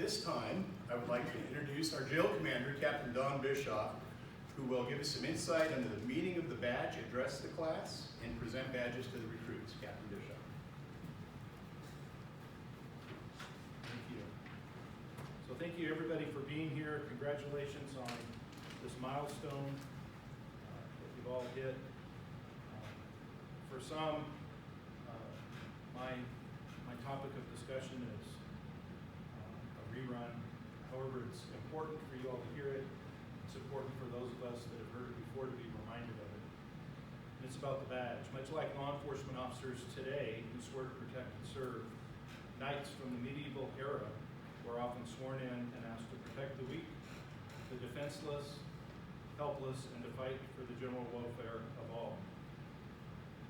this time, I would like to introduce our jail commander, Captain Don Bischoff, who will give us some insight into the meaning of the badge, address the class, and present badges to the recruits. Captain Bischoff. Thank you. So thank you everybody for being here. Congratulations on this milestone that you've all hit. For some, my topic of discussion is a rerun. However, it's important for you all to hear it. It's important for those of us that have heard it before to be reminded of it. And it's about the badge. Much like law enforcement officers today who swear to protect and serve, knights from the medieval era were often sworn in and asked to protect the weak, the defenseless, helpless, and to fight for the general welfare of all.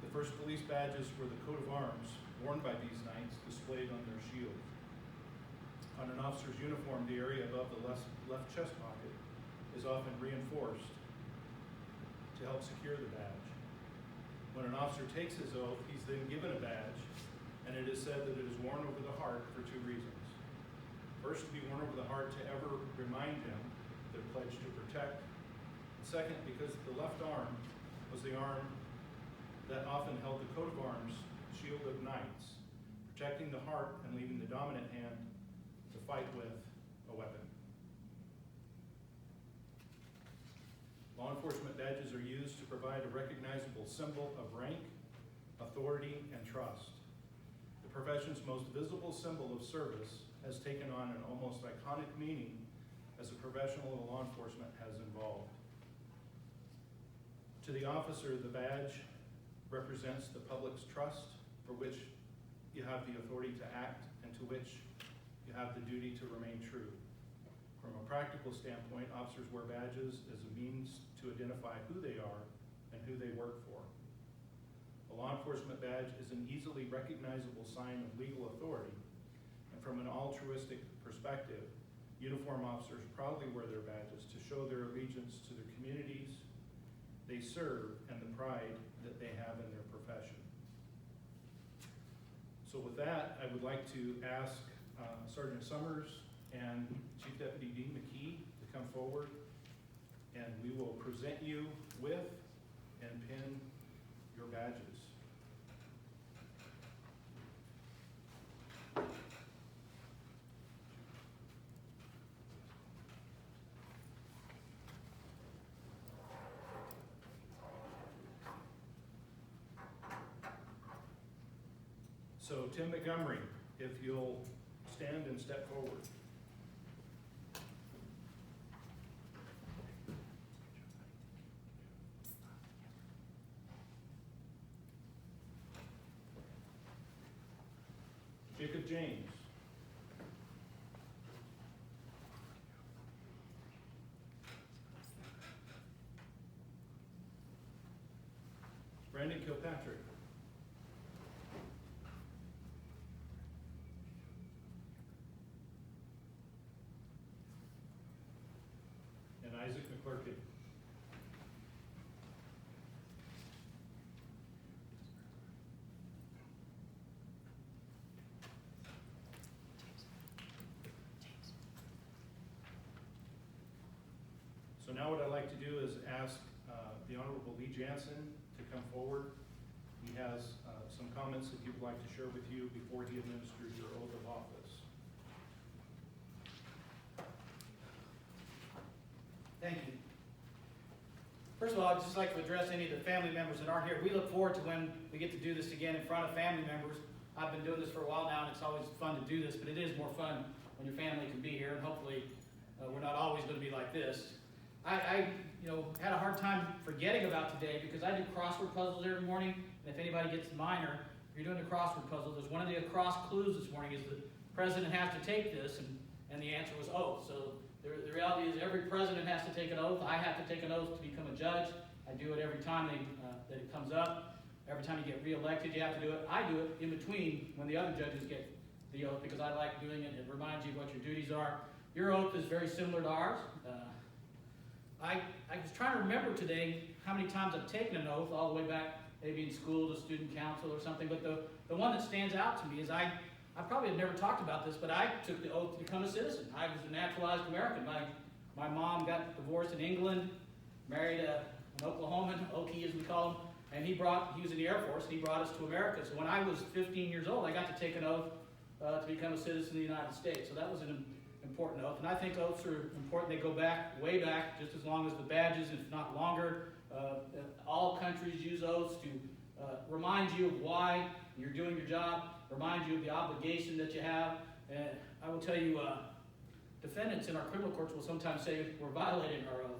The first police badges were the coat of arms worn by these knights displayed on their shield. On an officer's uniform, the area above the left chest pocket is often reinforced to help secure the badge. When an officer takes his oath, he's then given a badge, and it is said that it is worn over the heart for two reasons. First, to be worn over the heart to ever remind him their pledge to protect. And second, because the left arm was the arm that often held the coat of arms, shield of knights, protecting the heart and leaving the dominant hand to fight with a weapon. Law enforcement badges are used to provide a recognizable symbol of rank, authority, and trust. The profession's most visible symbol of service has taken on an almost iconic meaning as a professional of law enforcement has evolved. To the officer, the badge represents the public's trust for which you have the authority to act and to which you have the duty to remain true. From a practical standpoint, officers wear badges as a means to identify who they are and who they work for. A law enforcement badge is an easily recognizable sign of legal authority, and from an altruistic perspective, uniform officers proudly wear their badges to show their allegiance to their communities they serve and the pride that they have in their profession. So with that, I would like to ask Sergeant Summers and Chief Deputy D. McKee to come forward, and we will present you with and pin your badges. So Tim Montgomery, if you'll stand and step forward. Jacob James. Brandon Kilpatrick. And Izac McClurkin. So now what I'd like to do is ask the Honorable Lee Jantzen to come forward. He has some comments that he would like to share with you before he administers your oath of office. Thank you. First of all, I'd just like to address any of the family members that aren't here. We look forward to when we get to do this again in front of family members. I've been doing this for a while now, and it's always fun to do this, but it is more fun when your family can be here, and hopefully we're not always going to be like this. I had a hard time forgetting about today because I do crossword puzzles every morning, and if anybody gets minor, if you're doing a crossword puzzle, there's one of the across clues this morning is the president has to take this, and the answer was oath. So the reality is every president has to take an oath. I have to take an oath to become a judge. I do it every time that it comes up. Every time you get reelected, you have to do it. I do it in between when the other judges get the oath because I like doing it. It reminds you what your duties are. Your oath is very similar to ours. I was trying to remember today how many times I've taken an oath all the way back, maybe in school to student council or something, but the one that stands out to me is I I probably have never talked about this, but I took the oath to become a citizen. I was a naturalized American. My mom got divorced in England, married an Oklahoman, Okie as we call him, and he was in the Air Force, and he brought us to America. So when I was 15 years old, I got to take an oath to become a citizen of the United States. So that was an important oath. And I think oaths are important. They go back, way back, just as long as the badges, if not longer. All countries use oaths to remind you of why you're doing your job, remind you of the obligation that you have. And I will tell you, defendants in our criminal courts will sometimes say we're violating our oath.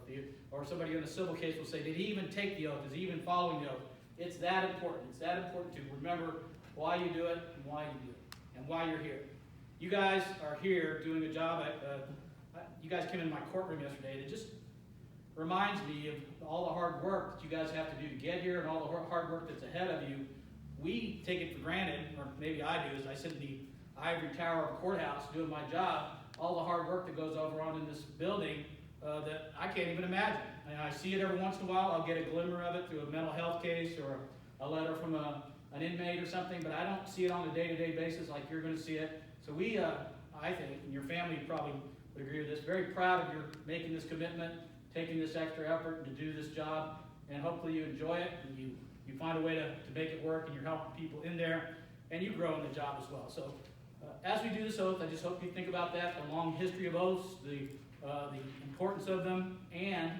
Or somebody in a civil case will say, did he even take the oath? Is he even following the oath? It's that important. It's that important to remember why you do it and why you do it and why you're here. You guys are here doing a job. You guys came in my courtroom yesterday, and it just reminds me of all the hard work that you guys have to do to get here and all the hard work that's ahead of you. We take it for granted, or maybe I do, as I sit in the ivory tower of a courthouse doing my job, all the hard work that goes on in this building that I can't even imagine. And I see it every once in a while. I'll get a glimmer of it through a mental health case or a letter from an inmate or something, but I don't see it on a day-to-day basis like you're going to see it. So we, I think, and your family probably would agree with this, very proud of your making this commitment, taking this extra effort to do this job, and hopefully you enjoy it, and you find a way to make it work, and you're helping people in there, and you grow in the job as well. So as we do this oath, I just hope you think about that, the long history of oaths, the importance of them, and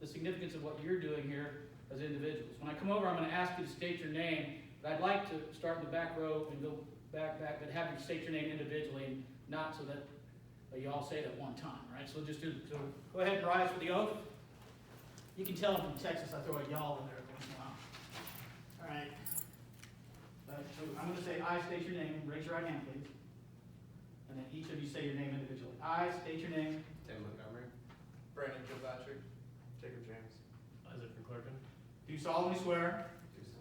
the significance of what you're doing here as individuals. When I come over, I'm going to ask you to state your name, but I'd like to start in the back row and go back, but have you state your name individually, and not so that you all say it at one time, right? So so go ahead and rise for the oath. You can tell I'm from Texas, I throw a y'all in there every once in a while. All right. So I'm going to say, I state your name, raise your right hand, please. And then each of you say your name individually. I state your name. Tim Montgomery. Brandon Kilpatrick. Jacob James. Izac McClurkin. Do solemnly swear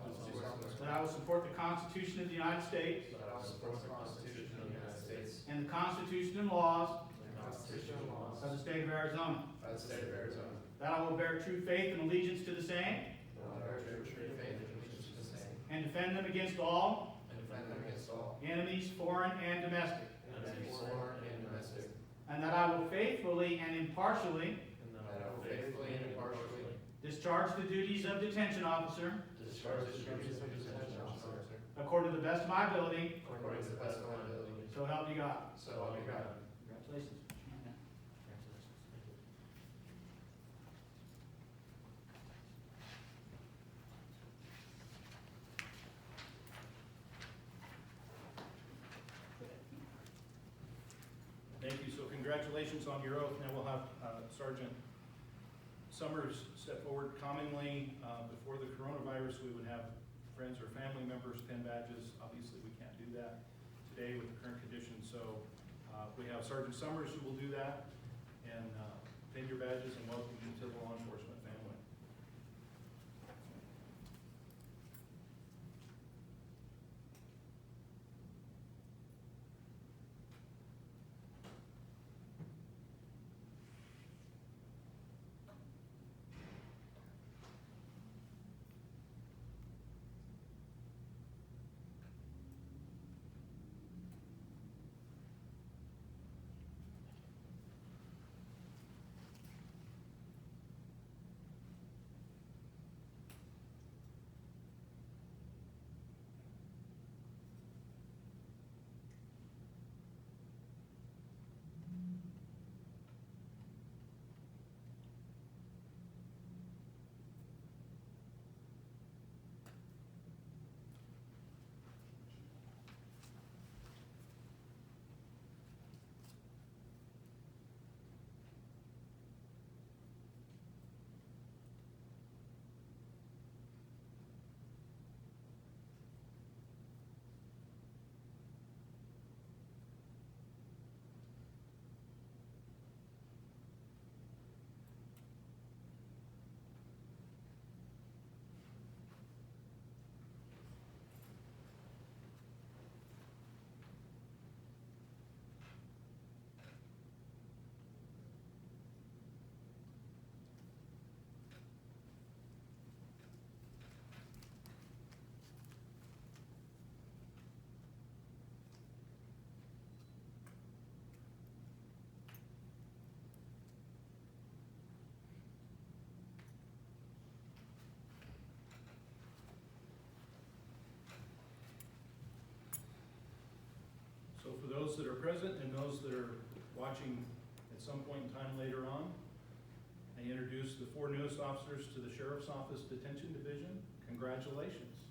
That that I will support the Constitution of the United States I will support the Constitution of the United States and the Constitution and laws and the Constitution and laws of the state of Arizona, of the state of Arizona. that I will bear true faith and allegiance to the same That I will bear true faith and allegiance to the same, and defend them against all and defend them against all enemies, foreign and domestic, enemies, foreign and domestic, and that I will faithfully and impartially and that I will faithfully and impartially discharge the duties of detention officer discharge the duties of detention officer according to the best of my ability, according to the best of my ability. so help me God. So help me God. Congratulations. Thank you. So congratulations on your oath. Now we'll have Sergeant Summers step forward. Commonly, before the coronavirus, we would have friends or family members pin badges. Obviously, we can't do that today with the current conditions. So we have Sergeant Summers who will do that and pin your badges and welcome you to the law enforcement family. So for those that are present and those that are watching at some point in time later on, I introduce the 4 newest officers to the Sheriff's Office Detention Division. Congratulations.